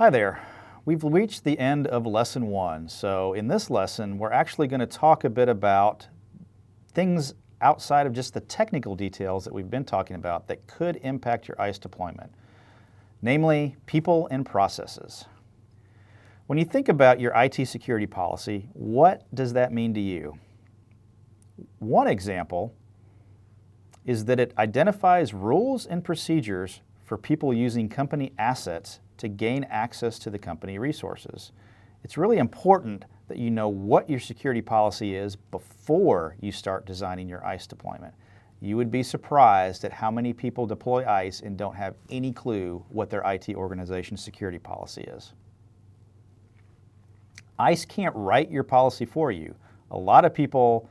Hi there. We've reached the end of lesson 1. So in this lesson, we're actually going to talk a bit about things outside of just the technical details that we've been talking about that could impact your ISE deployment, namely people and processes. When you think about your IT security policy, what does that mean to you? One example is that it identifies rules and procedures for people using company assets to gain access to the company resources. It's really important that you know what your security policy is before you start designing your ISE deployment. You would be surprised at how many people deploy ISE and don't have any clue what their IT organization's security policy is. ISE can't write your policy for you. A lot of people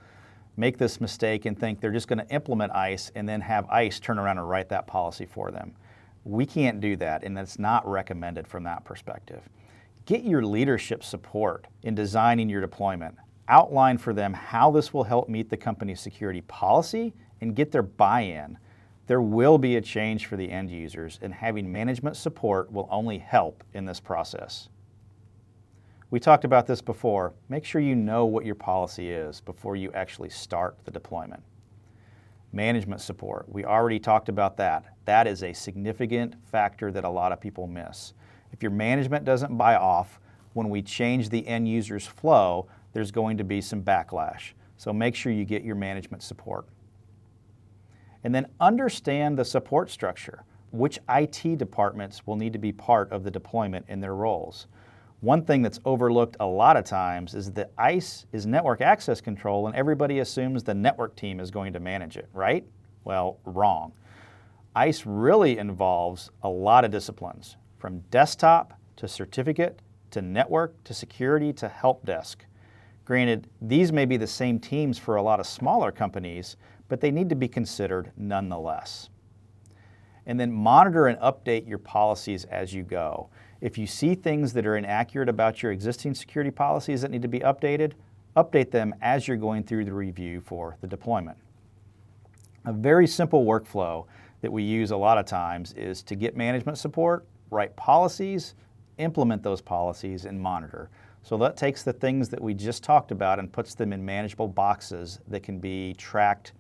make this mistake and think they're just going to implement ISE and then have ISE turn around and write that policy for them. We can't do that, and that's not recommended from that perspective. Get your leadership support in designing your deployment. Outline for them how this will help meet the company's security policy and get their buy-in. There will be a change for the end users, and having management support will only help in this process. We talked about this before. Make sure you know what your policy is before you actually start the deployment. Management support, we already talked about that. That is a significant factor that a lot of people miss. If your management doesn't buy off, when we change the end user's flow, there's going to be some backlash. So make sure you get your management support. And then understand the support structure. Which IT departments will need to be part of the deployment in their roles? One thing that's overlooked a lot of times is that ISE is network access control and everybody assumes the network team is going to manage it, right? Well, wrong. ISE really involves a lot of disciplines, from desktop to certificate to network to security to help desk. Granted, these may be the same teams for a lot of smaller companies, but they need to be considered nonetheless. And then monitor and update your policies as you go. If you see things that are inaccurate about your existing security policies that need to be updated, update them as you're going through the review for the deployment. A very simple workflow that we use a lot of times is to get management support, write policies, implement those policies, and monitor. So that takes the things that we just talked about and puts them in manageable boxes that can be tracked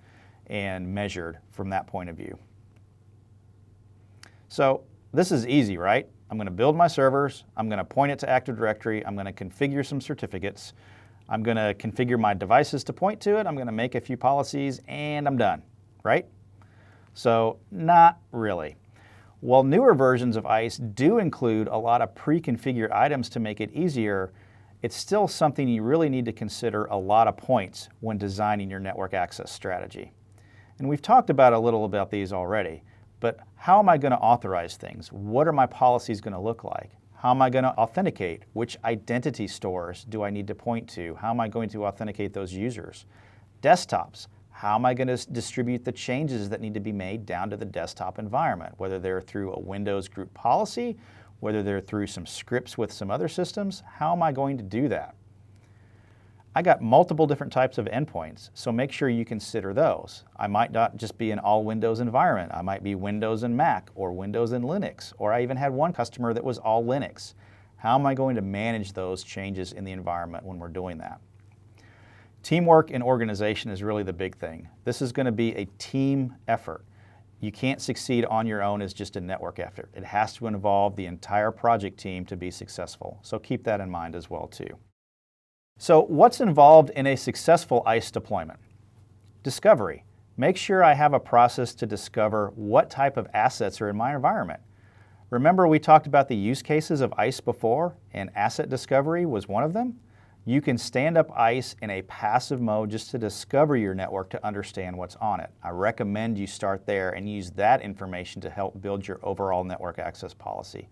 and measured from that point of view. So this is easy, right? I'm going to build my servers, I'm going to point it to Active Directory, I'm going to configure some certificates, I'm going to configure my devices to point to it, I'm going to make a few policies, and I'm done, right? So not really. While newer versions of ISE do include a lot of pre-configured items to make it easier, it's still something you really need to consider a lot of points when designing your network access strategy. And we've talked about a little about these already. But how am I going to authorize things? What are my policies going to look like? How am I going to authenticate? Which identity stores do I need to point to? How am I going to authenticate those users? Desktops, how am I going to distribute the changes that need to be made down to the desktop environment, whether they're through a Windows group policy, whether they're through some scripts with some other systems? How am I going to do that? I got multiple different types of endpoints, so make sure you consider those. I might not just be an all Windows environment. I might be Windows and Mac or Windows and Linux, or I even had one customer that was all Linux. How am I going to manage those changes in the environment when we're doing that? Teamwork and organization is really the big thing. This is going to be a team effort. You can't succeed on your own as just a network effort. It has to involve the entire project team to be successful, so keep that in mind as well too. So what's involved in a successful ISE deployment? Discovery. Make sure I have a process to discover what type of assets are in my environment. Remember we talked about the use cases of ISE before, and asset discovery was one of them? You can stand up ISE in a passive mode just to discover your network to understand what's on it. I recommend you start there and use that information to help build your overall network access policy.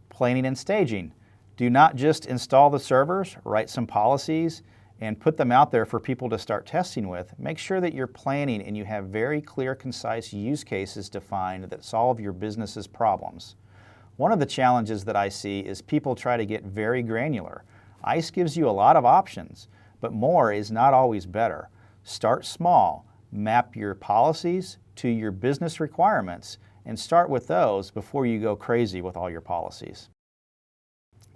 Planning and staging. Do not just install the servers, write some policies, and put them out there for people to start testing with. Make sure that you're planning and you have very clear, concise use cases defined that solve your business's problems. One of the challenges that I see is people try to get very granular. ISE gives you a lot of options, but more is not always better. Start small, map your policies to your business requirements, and start with those before you go crazy with all your policies.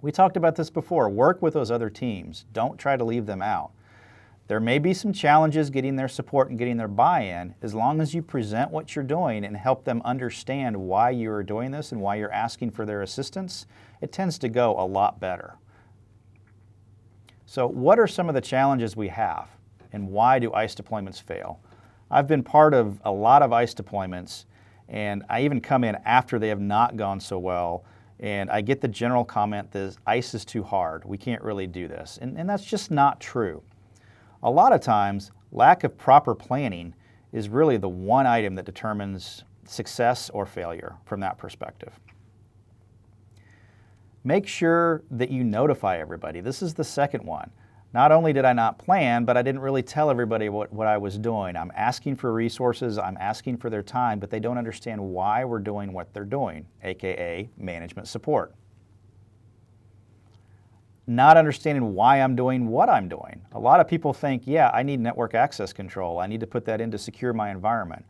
We talked about this before. Work with those other teams. Don't try to leave them out. There may be some challenges getting their support and getting their buy-in. As long as you present what you're doing and help them understand why you are doing this and why you're asking for their assistance, it tends to go a lot better. So what are some of the challenges we have, and why do ISE deployments fail? I've been part of a lot of ISE deployments, and I even come in after they have not gone so well, and I get the general comment that ISE is too hard. We can't really do this. And that's just not true. A lot of times, lack of proper planning is really the one item that determines success or failure from that perspective. Make sure that you notify everybody. This is the second one. Not only did I not plan, but I didn't really tell everybody what I was doing. I'm asking for resources, I'm asking for their time, but they don't understand why we're doing what they're doing, aka management support. Not understanding why I'm doing what I'm doing. A lot of people think, yeah, I need network access control. I need to put that in to secure my environment.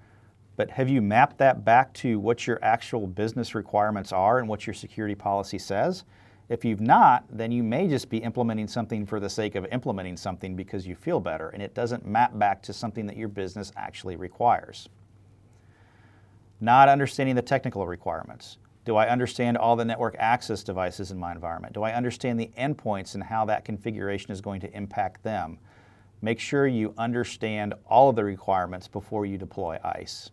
But have you mapped that back to what your actual business requirements are and what your security policy says? If you've not, then you may just be implementing something for the sake of implementing something because you feel better, and it doesn't map back to something that your business actually requires. Not understanding the technical requirements. Do I understand all the network access devices in my environment? Do I understand the endpoints and how that configuration is going to impact them? Make sure you understand all of the requirements before you deploy ISE.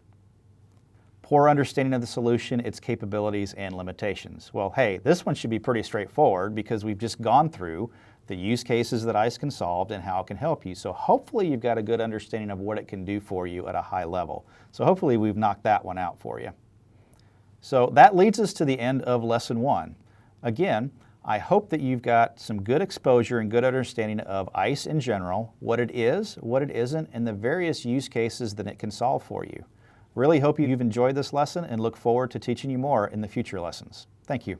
Poor understanding of the solution, its capabilities, and limitations. Well, hey, this one should be pretty straightforward because we've just gone through the use cases that ISE can solve and how it can help you. So hopefully you've got a good understanding of what it can do for you at a high level. So hopefully we've knocked that one out for you. So that leads us to the end of Lesson 1. Again, I hope that you've got some good exposure and good understanding of ISE in general, what it is, what it isn't, and the various use cases that it can solve for you. Really hope you've enjoyed this lesson and look forward to teaching you more in the future lessons. Thank you.